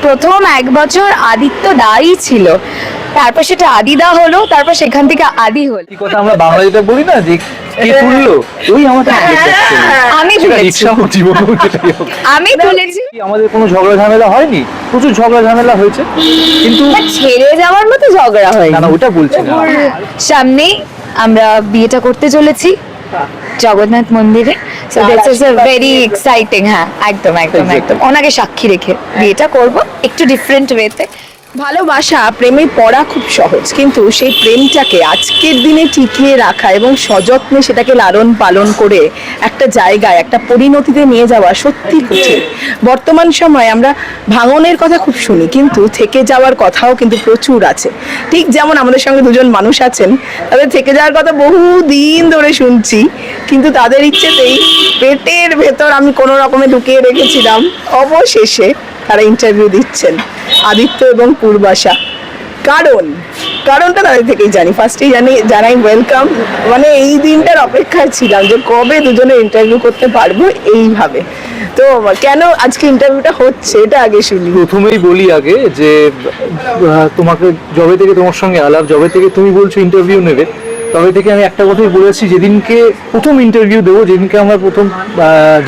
প্রথম 1 বছর আদিত্য দাই ছিল, তারপর সেটা আদিদা হলো, তারপর সেখান থেকে আদি হলো। কি কথা আমরা বাংলা যেটা বলি না যে কে তুললো ওই আমাকে আমি তুলেছি, ইচ্ছা হোক জীবন হোক যেটাই হোক। আমি তুলেছি। আমাদের কোনো ঝগড়া ঝামেলা হয়নি, প্রচুর ঝগড়া ঝামেলা হয়েছে, কিন্তু ছেড়ে যাওয়ার মতো ঝগড়া হয় না না ওটা বলছি না। সামনেই আমরা বিয়েটা করতে চলেছি জগন্নাথ মন্দিরে, so this is a very exciting. হ্যাঁ একদম একদম একদম, ওনাকে সাক্ষী রেখে বিয়েটা করব একটু ডিফারেন্ট ওয়েতে। ভালোবাসা, প্রেমে পড়া খুব সহজ, কিন্তু সেই প্রেমটাকে আজকের দিনে টিকিয়ে রাখা এবং সযত্নে সেটাকে লালন পালন করে একটা জায়গায় একটা পরিণতিতে নিয়ে যাওয়া সত্যি কঠিন। বর্তমান সময়ে আমরা ভাঙনের কথা খুব শুনি, কিন্তু থেকে যাওয়ার কথাও কিন্তু প্রচুর আছে। ঠিক যেমন আমাদের সঙ্গে দুজন মানুষ আছেন, তাদের থেকে যাওয়ার কথা বহু দিন ধরে শুনছি, কিন্তু তাদের ইচ্ছেতেই পেটের ভেতর আমি কোনো রকমে ঢুকিয়ে রেখেছিলাম, অবশেষে তারা ইন্টারভিউ দিচ্ছেন, আদিত্য এবং পূর্বাশা। কারণটা তাদের থেকেই জানি, ফার্স্টেই জানাই ওয়েলকাম। মানে এই দিনটার অপেক্ষায় ছিলাম যে কবে দুজনে ইন্টারভিউ করতে পারবো এইভাবে। তো কেন আজকে ইন্টারভিউটা হচ্ছে এটা আগে শুনি। প্রথমেই বলি আগে যে তোমাকে জবে থেকে তোমার সঙ্গে আলাপ, জবে থেকে তুমি বলছো ইন্টারভিউ নেবে, তবে থেকে আমি একটা কথাই বলেছি, যেদিনকে প্রথম ইন্টারভিউ দেবো, যেদিনকে আমরা প্রথম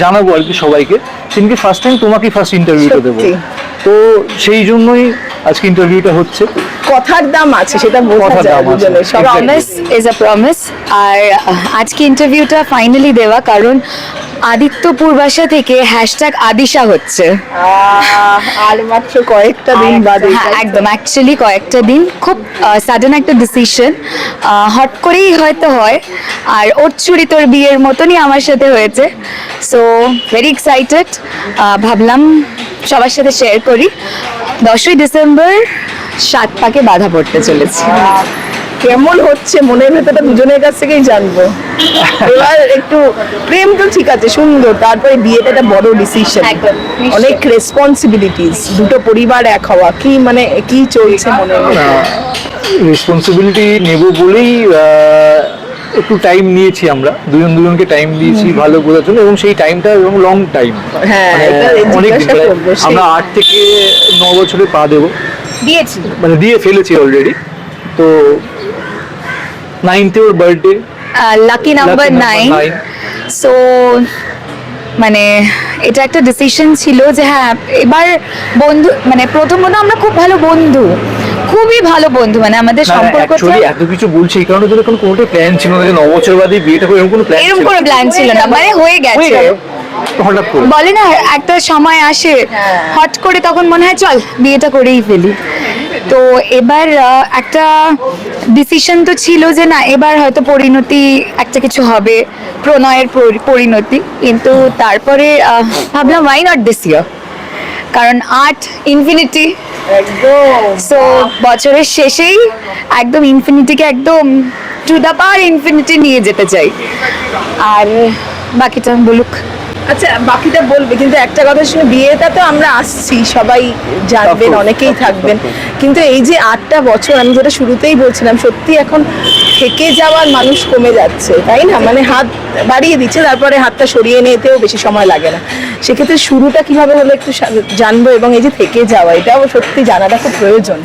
জানাবো আর কি সবাইকে, সেদিনকে ফার্স্ট টাইম তোমাকেই ফার্স্ট ইন্টারভিউটা দেবো। তো সেই জন্যই আজকে ইন্টারভিউটা হচ্ছে। কথার দাম আছে, সেটা বোঝা যায় দুজনের। Promise is a promise. আর আজকে ইন্টারভিউটা ফাইনালি দেওয়া, কারণ আদিত্য পূর্বাশা থেকে হ্যাশট্যাগ আদিশা হচ্ছে। আর মাত্র কয়েকটা দিন বাদে। হ্যাঁ একদম, অ্যাকচুয়ালি কয়েকটা দিন, খুব সাডেন একটা ডিসিশন, হট করেই হয়তো হয়। আর ওর চুরি তোর বিয়ের মতনই আমার সাথে হয়েছে, সো ভেরি এক্সাইটেড। ভাবলাম সবার সাথে শেয়ার করি। 10ই ডিসেম্বর 7 পাকে বাধা পড়তে চলেছি। কেমন হচ্ছে মনের ভেতরটা দুজনের কাছ থেকেই জানবো। এবার একটু প্রেম তো ঠিক আছে, সুন্দর, তারপরে বিয়েটা একটা বড় ডিসিশন, একদম, নিশ্চয়ই। অনেক রেসপন্সিবিলিটিস, দুটো পরিবার এক হওয়া, কি মানে কি চলছে মনে হয়? রেসপন্সিবিলিটি নেব বলেই একটু টাইম নিয়েছি, আমরা দুজনকে টাইম দিয়েছি ভালো বোঝার জন্য, এবং সেই টাইমটা এবং লং টাইম। হ্যাঁ, অনেক জিজ্ঞাসা করবো, আমরা 8 থেকে 9 বছরে পা দেবো, দিয়েছি, মানে দিয়ে ফেলেছি অলরেডি। তো 9th ওর বার্থডে, লাকি নাম্বার 9। সো মানে এটা একটা ডিসিশন ছিল যে হ্যাঁ এবার বন্ধু, মানে প্রথমত আমরা খুব ভালো বন্ধু, খুবই ভালো বন্ধু, মানে আমাদের সম্পর্কটা অ্যাকচুয়ালি এত কিছু বলছি এই কারণে যে কোনোটাই প্ল্যান ছিল না যে 9 বছর বাদে বিয়েটা করে, এরকম কোনো প্ল্যান এরকম কোনো প্ল্যান ছিল না, মানে হয়ে গেছে। হঠাৎ করে বলে না একটা সময় আসে হট করে, তখন মনে হয় চল বিয়েটা করেই ফেলি। তো এবার একটা ডিসিশন তো ছিল যে না এবার হয়তো পরিণতি একটা কিছু হবে, প্রণয়ের পরিণতি, কিন্তু তারপরে ভাবলাম ওয়াই নট দিস ইয়ার, কারণ 8 ইনফিনিটি, একদম। সো বছরের শেষেই একদম ইনফিনিটিকে একদম টু দ্য পাওয়ার ইনফিনিটি নিয়ে যেতে চাই। আর বাকিটা বলুক। আচ্ছা বাকিটা বলবে, কিন্তু একটা কথা শুনে, বিয়েটা তো আমরা আসছি, সবাই জানবেন, অনেকেই থাকবেন, কিন্তু এই যে 8টা বছর, আমি যেটা শুরুতেই বলছিলাম, সত্যি এখন থেকে যাওয়ার মানুষ কমে যাচ্ছে, তাই না? মানে হাত বাড়িয়ে দিচ্ছে, তারপরে হাতটা সরিয়ে নিতেও বেশি সময় লাগে না। সেক্ষেত্রে শুরুটা কিভাবে হলো একটু জানবো, এবং এই যে থেকে যাওয়া, এটাও সত্যি জানাটা খুব প্রয়োজন।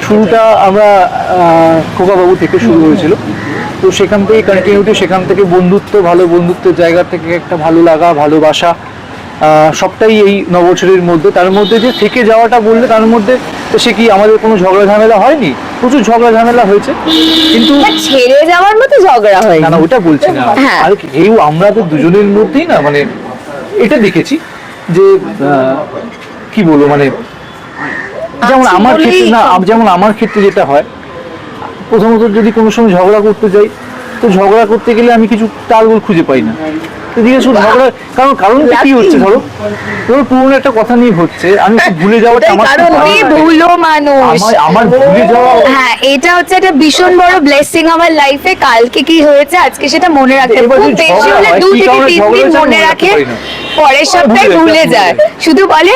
শুরুটা আমরা খোকাবাবু থেকে শুরু হয়েছিল, তো সেখান থেকে কন্টিনিউটি, সেখান থেকে বন্ধুত্ব, ভালো বন্ধুত্বের জায়গা থেকে একটা ভালো লাগা, ভালোবাসা, সবটাই এই 9 বছরের মধ্যে। তার মধ্যে যে থেকে যাওয়াটা বললে, তার মধ্যে সে কি আমাদের কোনো ঝগড়া ঝামেলা হয়নি, প্রচুর ঝগড়া ঝামেলা হয়েছে, কিন্তু ছেড়ে যাওয়ার মতো ঝগড়া হয় না না ওটা বলছি না। হ্যাঁ। আর কেউ আমরা তো দুজনের মধ্যেই না, মানে এটা দেখেছি যে কি বলবো, মানে যেমন আমার ক্ষেত্রে না, যেমন আমার ক্ষেত্রে যেটা হয়, প্রথমত যদি কোনো সময় ঝগড়া করতে যাই, তো ঝগড়া করতে গেলে আমি কিছু তালগোল খুঁজে পাই না। এদিকে শুধু ঝগড়া, কারণটা কি হচ্ছে, ধরো পুরোনো একটা কথা নিয়ে হচ্ছে, আমি ভুলে যাওয়াটা ভুলো মানুষ, আমার ভুলে যাওয়া, হ্যাঁ এটা হচ্ছে একটা ভীষণ বড় ব্লেসিং আমার লাইফে। কালকে কি হয়েছে আজকে সেটা মনে রাখতে, খুব বেশি হলে 2 থেকে 3 দিন মনে রাখে, পরের সপ্তাহে ভুলে যায়, শুধু বলে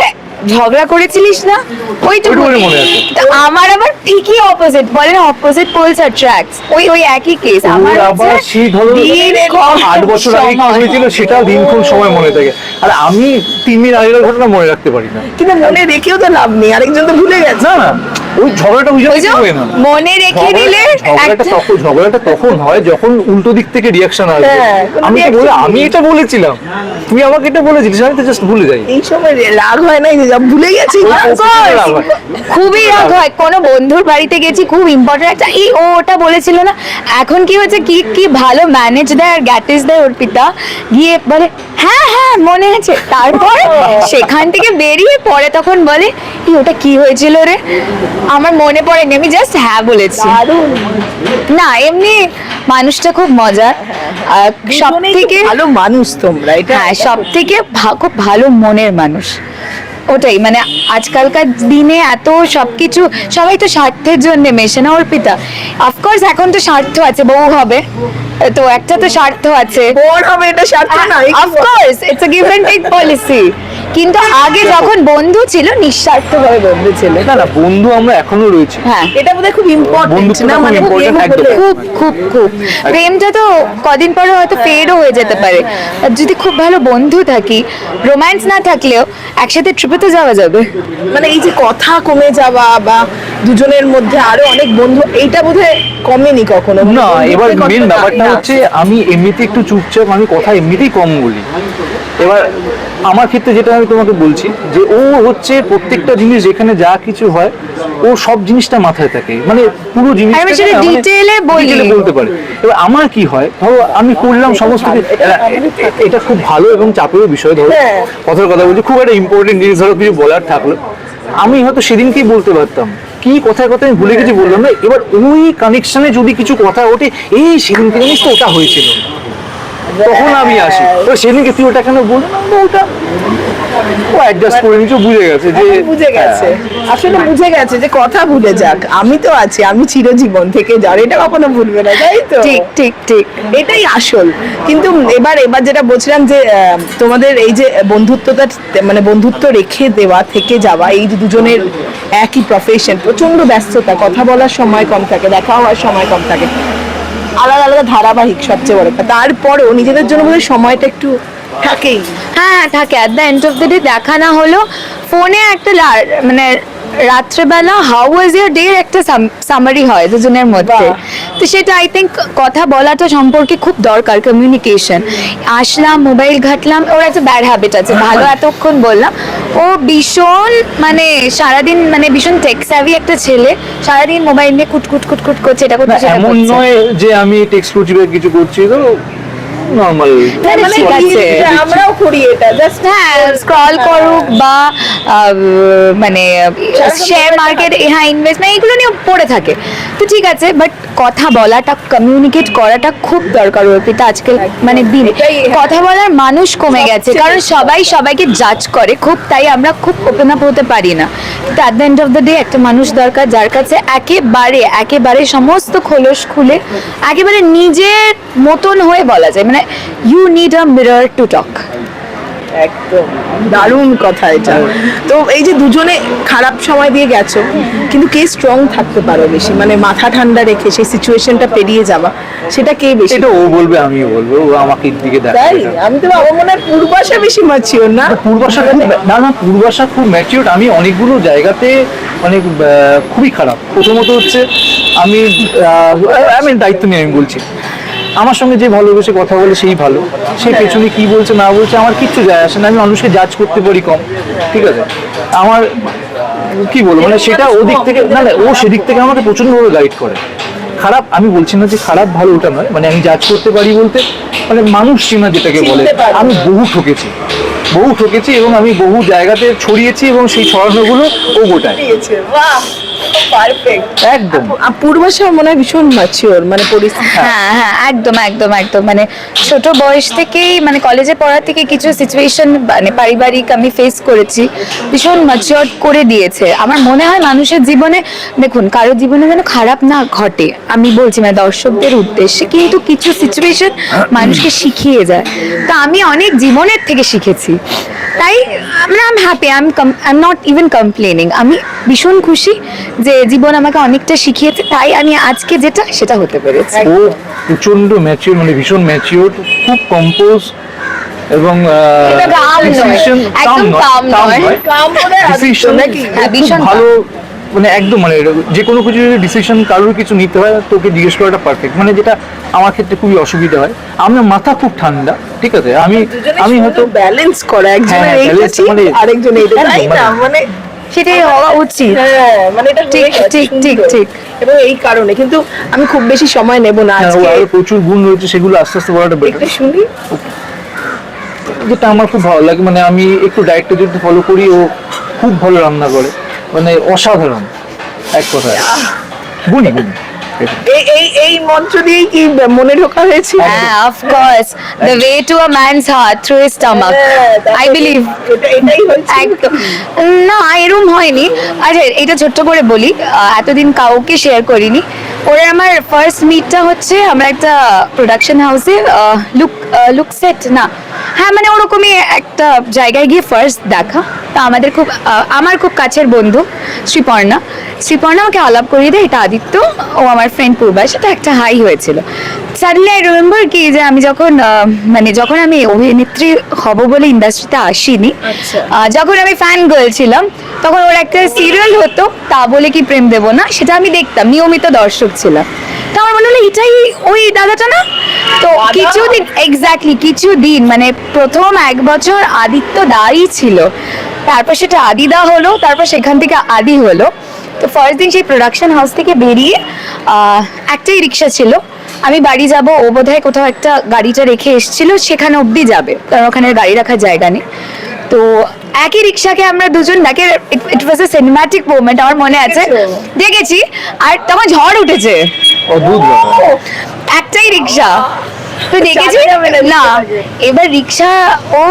ঝগড়া করেছিলিস না ওইটুকু ওইটুকুনি মনে আছে। আমার আবার ঠিকই অপোজিট, বলে না অপোজিট পোলস অ্যাট্রাক্টস, ওই একই কেস আমার ওর আবার হচ্ছে সেই ধরো দিনক্ষণ 8 বছর আগে কি সময়। হয়েছিল সেটাও দিনক্ষণ সময় মনে থাকে, আর আমি 3 দিন আগের ঘটনা মনে রাখতে পারি না। কিন্তু মনে রেখেও তো লাভ নেই, আরেকজন তো ভুলে গেছে। না না, ওই ঝগড়াটা ওই ওই জন্য যে হয় না। মনে রেখে দিলে ঝগড়াটা তখন হয় যখন উল্টো দিক থেকে রিয়াকশন আসবে। হ্যাঁ, কোনো আমি এটা বলেছিলাম, তুই আমাকে এটা বলেছিলিস, আমি তো জাস্ট ভুলে যাই। এই সময় রাগ হয় না, যে ভুলে গেছি। খুবই রাগ হয়। কোনো বন্ধুর বাড়িতে গেছি, খুব ইম্পর্টেন্ট একটা ওটা বলেছিল না, এখন কি হচ্ছে কি কি ভালো ম্যানেজ দেয় আর গ্যাটিস দেয় অর্পিতা, গিয়ে বলে হ্যাঁ হ্যাঁ মনে আছে, তারপর সেখান থেকে বেরিয়ে পরে তখন বলে ওটা কি হয়েছিল রে, আমার মনে পড়েনি, আমি জাস্ট হ্যাঁ বলেছি। না এমনি মানুষটা খুব মজার, সব থেকে ভালো মানুষ তোমরা, এটা হ্যাঁ সব থেকে খুব ভালো মনের মানুষ। ওটাই মানে আজকালকার দিনে এত সবকিছু, সবাই তো স্বার্থের জন্য মেশে না অর্পিতা। অফকোর্স এখন তো স্বার্থ আছে, বউ হবে তো একটা তো স্বার্থ আছে, বড় হবে, এটা স্বার্থ না। Of course it's a give and take policy, কিন্তু আগে যখন বন্ধু ছিল নিঃস্বার্থভাবে বন্ধু ছিল। না না, বন্ধু আমরা এখনো রয়েছি। হ্যাঁ এটা বোধহয় খুব ইম্পর্টেন্ট বন্ধুত্বটা না, খুব মানে important, প্রেম একদম। হলে- খুব খুব খুব প্রেমটা তো কদিন পরে হয়তো ফেডও হয়ে যেতে পারে, আর যদি খুব ভালো বন্ধু থাকি, রোম্যান্স না থাকলেও একসাথে ট্রিপে তো যাওয়া যাবে। মানে এই যে কথা কমে যাওয়া বা দুজনের মধ্যে আরো অনেক বন্ধু, এইটা বোধহয় কমেনি কখনো। মানে না, এবার বন্ধুত্বের মেন কথাটা ব্যাপারটা না। হচ্ছে আমি এমনিতে একটু চুপচাপ, আমি কথা এমনিতেই কম বলি। এবার আমার ক্ষেত্রে যেটা আমি তোমাকে বলছি যে ও হচ্ছে প্রত্যেকটা জিনিস যেখানে যা কিছু হয় ও সব জিনিসটা মাথায় থাকে, মানে পুরো জিনিসটা আমি সেটা detail এ বলি। বলতে পারে। এবার আমার কি হয়, ধরো আমি করলাম সমস্ত এটা খুব ভালো এবং চাপের বিষয়, ধরো হ্যাঁ। কথার কথা বলছি, খুব একটা ইম্পর্টেন্ট জিনিস ধরো কিছু বলার থাকলো, আমি হয়তো সেদিনকেই বলতে পারতাম, কি কথায় কথায় আমি ভুলে গেছি বললাম না। এবার ওই কানেকশনে যদি কিছু কথা ওঠে, এই সেদিনকে জানিস তো ওটা হয়েছিল, তখন আমি আসি, তো সেদিনকে তুই ওটা কেন বললাম, ওটা ও অ্যাডজাস্ট করে নিচ্ছে, বুঝে গেছে যে বুঝে গেছে, আসলে বুঝে গেছে যে কথা ভুলে যাক, আমি তো আছি, আমি চিরজীবন থেকে যার, এটা কখনো ভুলবে না, তাই তো? ঠিক ঠিক ঠিক। এটাই আসল। কিন্তু এবার যেটা বলছিলাম যে তোমাদের এই যে বন্ধুত্বটা, মানে বন্ধুত্ব রেখে দেওয়া, থেকে যাওয়া, এই যে দুজনের একই প্রফেশন, প্রচন্ড ব্যস্ততা, কথা বলার সময় কম থাকে, দেখা হওয়ার সময় কম থাকে, আলাদা আলাদা ধারাবাহিক, সবচেয়ে বড় কথা, তারপরেও নিজেদের জন্য বোধহয় সময়টা একটু থাকেই। হ্যাঁ থাকে, at the end of the day দেখা না হলো ফোনে একটা মানে রাত্রেবেলা হাউ ওয়াজ ইয়ার ডে একটা সামারি হয় দুজনের মধ্যে, বাহ। তো সেটা আই থিঙ্ক কথা বলাটা সম্পর্কে খুব দরকার, কমিউনিকেশন। আসলাম, মোবাইল ঘাটলাম, ওর একটা ব্যাড হ্যাবিট আছে, ভালো এতক্ষণ বললাম, ও ভীষণ মানে সারাদিন মানে ভীষণ টেক স্যাভি একটা ছেলে, সারাদিন মোবাইল নিয়ে কুটকুট কুটকুট করছে, এটা না, করছে সেটা এমন করছে। নয় যে আমি টেক্সট করছি বা কিছু করছি, তো নর্মাল। মানে ঠিক আছে, আমরাও করি এটা, জাস্ট হ্যাঁ স্ক্রল করুক বা মানে শেয়ার মার্কেট, হ্যাঁ ইনভেস্টমেন্ট, এগুলো নিয়ে পড়ে থাকে, তো ঠিক আছে, বাট কথা বলাটা, কমিউনিকেট করাটা খুব দরকার অর্পিতা আজকাল মানে দিন। কথা বলার মানুষ কমে গেছে, কারণ সবাই সবাইকে জাজ করে খুব, তাই আমরা খুব ওপেন আপ হতে পারি না। তো at the end of the day একটা মানুষ দরকার যার কাছে একেবারে সমস্ত খোলস খুলে একেবারে নিজের মতন হয়ে বলা যায়, মানে you need a mirror to talk. একদম দারুণ কথা এটা। তো এই যে দুজনে খারাপ সময় দিয়ে গেছো, কিন্তু কে স্ট্রং থাকতে পারো বেশি, মানে মাথা ঠান্ডা রেখে সেই সিচুয়েশনটা পেরিয়ে যাওয়া, সেটা কে বেশি? এটা ও বলবে, আমিও বলবো, ও আমাকে দিকে তাই দেখায়। আমি তো আমার মনে হয় পূর্বাশা বেশি ম্যাচিওর না? পূর্বাশা খুব পূর্বাশা খুব ম্যাচিওর। আমি অনেকগুলো জায়গাতে মানে খুবই খারাপ। প্রথমত হচ্ছে আমি দায়িত্ব নিয়ে আমি বলছি, আমার সঙ্গে যে ভালোবেসে কথা বলে সেই ভালো, সে পেছনে কি বলছে না বলছে আমার কিচ্ছু যায় আসে না, আমি মানুষকে জাজ করতে পারি কম, ঠিক আছে। আমার কি বলবো, মানে সেটা ওদিক থেকে না, ও সেদিক থেকে আমাকে প্রচন্ডভাবে গাইড করে। খারাপ আমি বলছি না যে খারাপ ভালো ওটা নয়, মানে আমি জাজ করতে পারি বলতে মানে মানুষ চেনা যেটাকে বলে, চিনতে পারো। আমি বহু ঠকেছি এবং আমি বহু জায়গাতে ছড়িয়েছি এবং সেই ছড়ানোগুলো ও গোটায়। বাহ, পারফেক্ট একদম। পূর্বাশা মনে হয় ভীষণ ম্যাচিওর, মানে পরিস্থিতি। হ্যাঁ হ্যাঁ একদম একদম একদম, মানে ছোট বয়স থেকেই মানে কলেজে পড়া থেকে কিছু সিচুয়েশন মানে পারিবারিক আমি ফেস করেছি, ভীষণ ম্যাচিওর করে দিয়েছে। আমার মনে হয় মানুষের জীবনে, দেখুন কারো জীবনে যেন খারাপ না ঘটে, আমি বলছি মানে দর্শকদের উদ্দেশ্যে, কিন্তু কিছু সিচুয়েশন মানুষকে শিখিয়ে যায়। তো আমি অনেক জীবনের থেকে শিখেছি, তাই আমরা I am happy, I am not even complaining. আমি ভীষণ খুশি যে জীবন আমাকে অনেকটা শিখিয়েছে, তাই আমি আজকে যেটা সেটা হতে পেরেছি। ও প্রচন্ড ম্যাচিওর, মানে ভীষণ ম্যাচিওর, খুব কম্পোজ এবং এটা calm নয়, decision একদম calm নয়। কাম করে ডিসিশন নাকি? হ্যাঁ, ভীষণ ভালো, মানে একদম মানে যে কোনো কিছু যদি ডিসিশন কারোর কিছু নিতে হয় তোকে জিজ্ঞেস করাটা পারফেক্ট, মানে যেটা আমার ক্ষেত্রে খুবই অসুবিধা হয়। আমার মাথা খুব ঠান্ডা, ঠিক আছে, আমি হয়তো ব্যালেন্স করা, একজনের হ্যাঁ, এইটা balance ঠিক, মানে আরেকজন এইটা, একদম, তাই না? মানে সেটাই হওয়া উচিত। হ্যাঁ, মানে এটা ঠিক, হয়ে গেছে ঠিক, ঠিক, সুন্দর। ঠিক। এবং এই কারণে কিন্তু আমি খুব বেশি সময় নেব না হ্যাঁ, ও আজকে, আরো প্রচুর গুণ রয়েছে, সেগুলো আস্তে আস্তে বলাটা একটু বেটার। শুনি। যেটা আমার খুব ভালো লাগে, মানে আমি একটু ডায়েটটা যদি ফলো করি, ও খুব ভালো রান্না করে, মানে অসাধারণ এক কথায়, গুণী গুণী। এই মন্ত্র দিয়েই কি মনে ঢোকা হয়েছে? হ্যাঁ, of course, the way to a man's heart through his stomach, I believe। এটাই হয়েছে। একদম না, এরম হয়নি। আচ্ছা এটা ছোট্ট করে বলি, এতদিন কাউকে শেয়ার করিনি। ওরা আমার ফার্স্ট মিটটা হচ্ছে আমরা একটা প্রোডাকশন হাউসে লুক সেট না, হ্যাঁ মানে ওরকমই একটা জায়গায় গিয়ে ফার্স্ট দেখা। তা আমাদের খুব আমার খুব কাছের বন্ধু শ্রীপর্ণা আমাকে আলাপ করিয়ে দেয়, এটা আদিত্য, ও আমার ফ্রেন্ড পূর্বাস, সেটা একটা হাই হয়েছিল। সাডেনলি আই রিমেম্বার কি যে আমি যখন মানে যখন আমি অভিনেত্রী হব বলে ইন্ডাস্ট্রিতে আসিনি, যখন আমি ফ্যান গার্ল ছিলাম, তখন ওর একটা সিরিয়াল হতো তা বলে কি প্রেম দেব না, সেটা আমি দেখতাম, নিয়মিত দর্শক ছিলাম। তো আমার মনে হলো এটাই ওই দাদাটা না। তো কিছুদিন এক্স্যাক্টলি কিছুদিন মানে প্রথম 1 বছর আদিত্য দাই ছিল, তারপর সেটা আদিদা হলো, তারপর সেখান থেকে আদি হলো। তো ফার্স্ট দিন সেই প্রোডাকশন হাউস থেকে বেরিয়ে একটাই রিক্সা ছিল, আমি বাড়ি যাব, ও বোধহয় কোথাও একটা গাড়িটা রেখে এসেছিল, সেখানে অবধি যাবে, কারণ ওখানে গাড়ি রাখার জায়গা নেই। তো একই রিক্সাকে আমরা দুজন দেখে, ইট ওয়াজ এ সিনেম্যাটিক মোমেন্ট, আমার মনে আছে, দেখেছি। আর তখন ঝড় উঠেছে, অদ্ভুত ব্যাপার। একটাই রিক্সা, তো দেখেছি না। এবার রিক্সা ও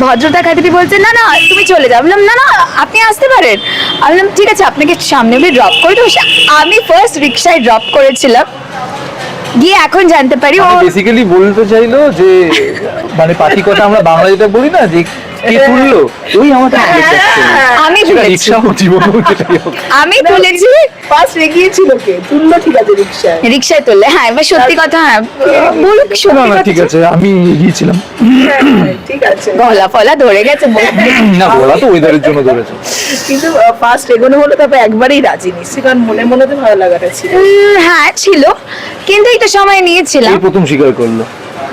ভদ্রতা খাতিরে বলছে না না তুমি চলে যাও, বললাম না না আপনি আসতে পারেন, আমি বললাম ঠিক আছে আপনাকে সামনে অব্দি ড্রপ করে দেবো। আমি ফার্স্ট রিক্সায় ড্রপ করেছিলাম, গিয়ে এখন জানতে পারি ও বেসিক্যালি বলতে চাইলো যে মানে পাখি কথা আমরা বাংলা যেটা বলি না, যে কে তুললো, ওই আমাকে আমি তুলেছি, রিক্সা ও জীবন আমি তুলেছি। পাশ রেগিয়েছিল কে? তুললো ঠিক আছে রিক্সায়। রিক্সায় তুললে, হ্যাঁ এবার সত্যি কথা, হ্যাঁ বলুক না সত্যি না কথা। ঠিক আছে, আমি গিয়েছিলাম, ঠিক আছে, গলা ফলা ধরে গেছে না বলা তো ওয়েদারের জন্য ধরেছে। কিন্তু ফার্স্ট এগোনো হলো, তারপর একবারেই রাজি নিচ্ছি, কারণ মনে মনে তো ভালো লাগাটা ছিল। হ্যাঁ ছিল, কিন্তু একটু সময় নিয়েছিলাম। এই প্রথম স্বীকার করলো।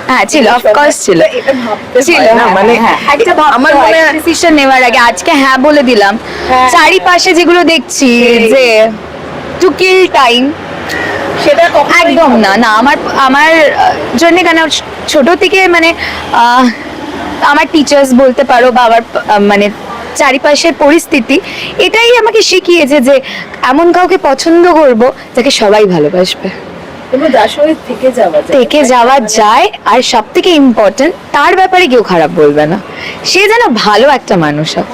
হ্যাঁ ছিল, অফকোর্স ছিল, এটা ভাবতে ছিল হয় না, মানে একটা আমার মনে হয় ডিসিশন নেওয়ার আগে আজকে হ্যাঁ বলে দিলাম। চারিপাশে যেগুলো দেখছি যে টু কিল টাইম, সেটা একদম না না আমার আমার জন্য কেন, ছোট থেকে মানে আমার টিচার্স বলতে পারো বা আমার মানে চারিপাশের পরিস্থিতি এটাই আমাকে শিখিয়েছে যে এমন কাউকে পছন্দ করব যাকে সবাই ভালোবাসবে, কিন্তু যার সঙ্গে থেকে যাওয়া যায়, থেকে যাওয়া যায়, আর সব থেকে ইম্পর্টেন্ট তার ব্যাপারে কেউ খারাপ বলবে না, সে যেন ভালো একটা মানুষ হয়।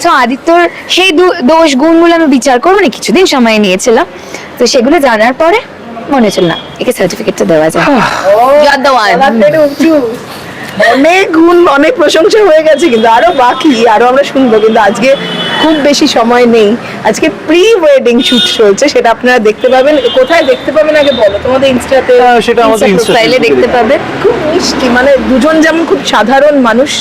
তো আদিত্যর সেই দোষ গুণগুলো আমি বিচার করবো না, কিছুদিন সময় নিয়েছিলাম, তো সেগুলো জানার পরে মনে হচ্ছিল না একে সার্টিফিকেটটা দেওয়া যায়। You're the one. গলার টেনে উঁচু। অনেক গুণ, অনেক প্রশংসা হয়ে গেছে, কিন্তু আরো বাকি, আরো আমরা শুনবো, কিন্তু আজকে খুব বেশি সময় নেই। আজকে প্রি ওয়েডিং শুট চলছে, সেটা আপনারা দেখতে পাবেন। কোথায় দেখতে পাবেন আগে বলো? তোমাদের ইনস্টাতে, সেটা আমাদের Insta profile-এ দেখতে পাবেন। খুব মিষ্টি, মানে দুজন যেমন খুব সাধারণ মানুষ,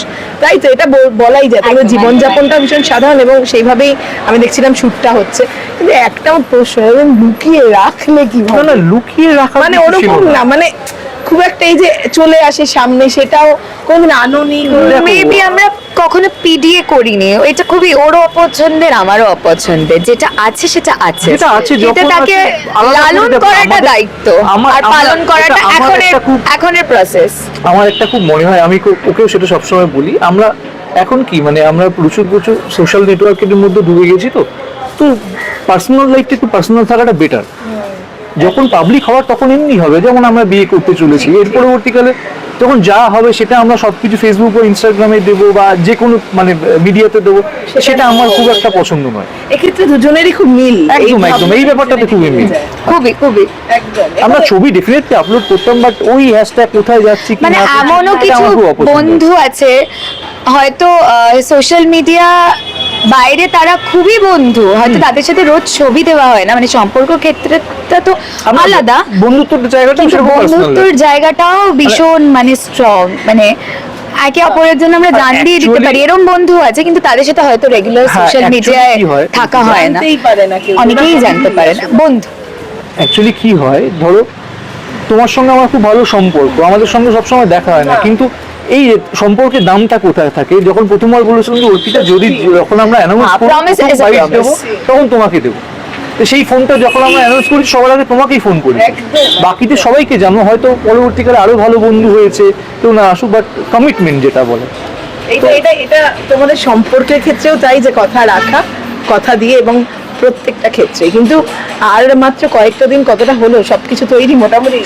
তাই তো এটা বলাই যায়, তাদের একদম, জীবনযাপনটা ভীষণ সাধারণ, এবং সেইভাবেই আমি দেখছিলাম শুটটা হচ্ছে। কিন্তু একটা আমার প্রশ্ন, এবং লুকিয়ে রাখলে কি না না লুকিয়ে রাখা মানে ওরকম না, মানে খুব একটা এই যে চলে আসে সামনে, সেটাও কোনদিন আনোনি? মেবি আমরা কখনো পিডিএ করিনি, এটা খুবই ওরও অপছন্দের আমারও অপছন্দের, যেটা আছে সেটা আছে, যেটা আছে এটা যখন তাকে আছে, আলাদা করে লালন দেখো, করাটা আমাদের- দায়িত্ব, আমার- আর পালন আমার- করাটা এটা আমার একটা এখনের প্রসেস। আমার একটা খুব মনে হয়, আমি ওকেও সেটা সবসময় বলি, আমরা এখন কি মানে আমরা প্রচুর সোশ্যাল নেটওয়ার্কের মধ্যে ডুবে গেছি, তো পার্সোনাল লাইফটা একটু পার্সোনাল থাকাটা বেটার। যখন পাবলিক হওয়ার তখন এমনি হবে, যেমন আমরা বিয়ে করতে চলেছি, এর পরবর্তীকালে তখন যা হবে সেটা আমরা সবকিছু ফেসবুক বা ইনস্টাগ্রামে দেবো বা যে কোনো মানে মিডিয়াতে দেবো, সেটা আমার খুব একটা পছন্দ নয়। এক্ষেত্রে দুজনেরই খুব মিল, একদম একদম, এই ব্যাপারটাতে খুবই মিল। খুবই খুবই একদম আমরা ছবি ডেফিনেটলি আপলোড করতাম, বাট ওই হ্যাশট্যাগ কোথায় যাচ্ছি কি মানে না করছি, এমনও এটা কিছু আমার খুব অপছন্দ। বন্ধু আছে হয়তো সোশ্যাল মিডিয়া বাইরে তারা খুবই বন্ধু, হয়তো তাদের সাথে রোজ ছবি দেওয়া হয় না, মানে সম্পর্ক ক্ষেত্রটা তো আমরা আলাদা, বন্ধুত্বর জায়গাটা কিন্তু সেরকম personal বন্ধুত্বর লাগে। জায়গাটাও ভীষণ মানে স্ট্রং, মানে একে অপরের জন্য আমরা জান দিয়ে দিতে actually- পারি, এরকম বন্ধু আছে কিন্তু তাদের সাথে হয়তো রেগুলার হ্যাঁ, সোশ্যাল actually মিডিয়ায় কি হয়? থাকা হয় না, জানতেই পারে না কেউ, অনেকেই জানতে পারে না বন্ধু। অ্যাকচুয়ালি কি হয়, ধরো তোমার সঙ্গে আমার খুব ভালো সম্পর্ক, আমাদের সঙ্গে সবসময় দেখা হয় না, কিন্তু এই সম্পর্কের দামটা কোথায় থাকে? যখন প্রথমবার বলেছিলাম যে অর্পিতা যদি যখন আমরা অ্যানাউন্স করব promise is a promise. দেবো, তখন তোমাকে দেবো। তো সেই ফোনটা যখন আমরা অ্যানাউন্স করি সবার আগে তোমাকেই ফোন করি, বাকিতে সবাইকে জানো, হয়তো পরবর্তীকালে আরো ভালো বন্ধু হয়েছে কেউ না আসুক, বাট কমিটমেন্ট যেটা বলে। এটা এটা এটা তোমাদের সম্পর্কের ক্ষেত্রেও তাই, যে কথা রাখা, কথা দিয়ে, এবং প্রত্যেকটা ক্ষেত্রে। কিন্তু আর মাত্র কয়েকটা দিন, কতটা হলো সবকিছু তৈরি মোটামুটি?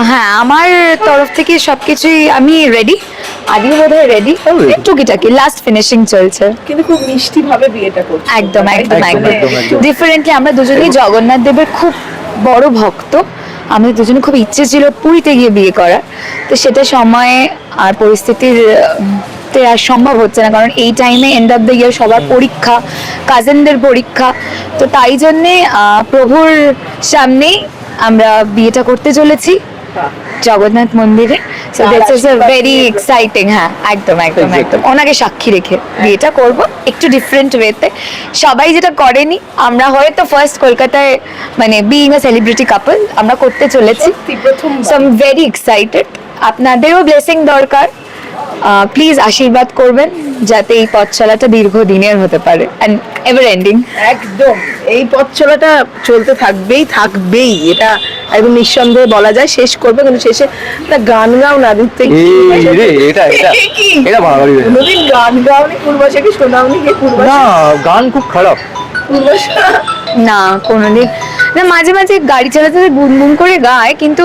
হ্যাঁ, আমার তরফ থেকে সবকিছুই আমি রেডি, আদিও বোধহয় রেডি, ready. টুকিটাকি লাস্ট ফিনিশিং চলছে। কিন্তু খুব মিষ্টি ভাবে বিয়েটা করছো। একদম একদম একদম, একদম একদম, একদম। ডিফারেন্টলি আমরা দুজনেই জগন্নাথ দেবের খুব বড় ভক্ত, আমাদের দুজনে খুব ইচ্ছে ছিল পুরীতে গিয়ে বিয়ে করার, তো সেটা সময়ে আর পরিস্থিতির তে আর সম্ভব হচ্ছে না, কারণ এই টাইমে এন্ড অফ দ্য ইয়ার সবার পরীক্ষা, কাজিনদের পরীক্ষা, তো তাই জন্যে প্রভুর সামনেই আমরা বিয়েটা করতে চলেছি জগন্নাথ মন্দিরে। So this is a very exciting. হ্যাঁ একদম একদম একদম, ওনাকে সাক্ষী রেখে বিয়েটা করব একটু ডিফারেন্ট ওয়েতে, সবাই যেটা করেনি, আমরা হয়তো ফার্স্ট কলকাতায় মানে বিইং আ সেলিব্রিটি কাপল আমরা করতে চলেছি, প্রথমবার। So I am very excited. আপনাদেরও ব্লেসিং দরকার, প্লিজ আশীর্বাদ করবেন যাতে এই পথ চলাটা দীর্ঘদিনের হতে পারে এন্ড এভার এন্ডিং। একদম, এই পথ চলাটা চলতে থাকবেই থাকবেই, এটা একদম নিঃসন্দেহে বলা যায়। শেষ করবে, কিন্তু শেষে একটা গান গাও না দিতে। এই রে, এটা এটা এটা বাড়াবাড়ি হয়ে গেছে। কোনোদিন গান গাওনি পূর্বাশাকে, শোনাওনি কে? না, গান খুব খারাপ। পূর্বাশা না কোনোদিন না, মাঝে মাঝে গাড়ি চালাতে গুনগুন করে গায়, কিন্তু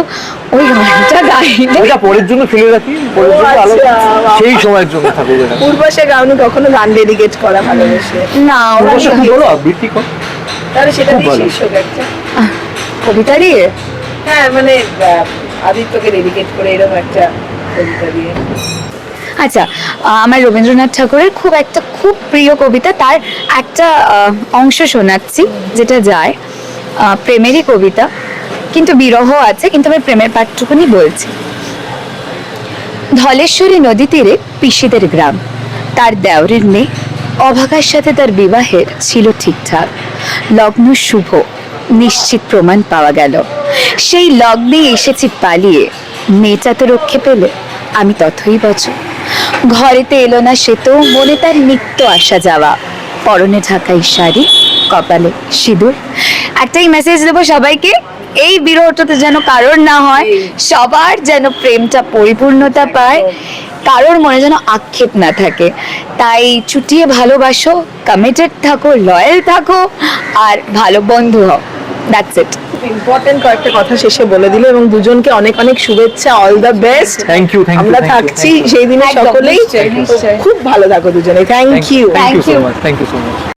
ওই গানটা গাই না। ওটা পরের জন্য ফেলে রাখি, পরের জন্য ও, আলাদা, আচ্ছা, বাবা। সেই সময়ের জন্য থাকুক এটা। পূর্বাশা গাওনি কখনো গান ডেডিকেট করা ভালোবেসে? না ওরা অবশ্য খুব ভালো আবৃত্তি কর। তাহলে সেটা খুব দিয়ে ভালো। শেষ হোক একটা। কবিতা দিয়ে। হ্যাঁ মানে আদিত্যকে ডেডিকেট করে এরকম একটা কবিতা দিয়ে। আচ্ছা, আমার রবীন্দ্রনাথ ঠাকুরের খুব প্রিয় কবিতা, তার একটা অংশ শোনাচ্ছি যেটা যায় প্রেমেরই কবিতা, কিন্তু বিরহ আছে, কিন্তু আমি প্রেমের পাঠটুকুনি বলছি। ধলেশ্বরী নদী তীরে পিসিদের গ্রাম, তার দেওরের মেয়ে, অভাগার সাথে তার বিবাহের ছিল ঠিকঠাক, লগ্ন শুভ, নিশ্চিত প্রমাণ পাওয়া গেল, সেই লগ্নে এসেছি পালিয়ে, মেয়েটা তো রক্ষে পেলে, আমি তথই বচন, ঘরেতে এলো না সে তো, মনে তার নিত্য আসা যাওয়া, পরনে ঢাকাই শাড়ি, কপালে সিঁদুর। একটাই মেসেজ দেবো সবাইকে, এই বিরহটাতে যেন কারোর না হয়, সবার যেন প্রেমটা পরিপূর্ণতা পায়, কারোর মনে যেন আক্ষেপ না থাকে। তাই চুটিয়ে ভালোবাসো, কমিটেড থাকো, লয়াল থাকো, আর ভালো বন্ধু হও। That's it. ইম্পর্টেন্ট কয়েকটা কথা শেষে বলে দিলে, এবং দুজনকে অনেক অনেক শুভেচ্ছা, all the best. Thank you, thank you, আমরা thank you, থাকছি thank you. সেই দিনে একদম, সকলেই। নিশ্চয়ই, নিশ্চয়ই। খুব ভালো থাকো দুজনে। Thank you. Thank you so you. much. Thank you so much.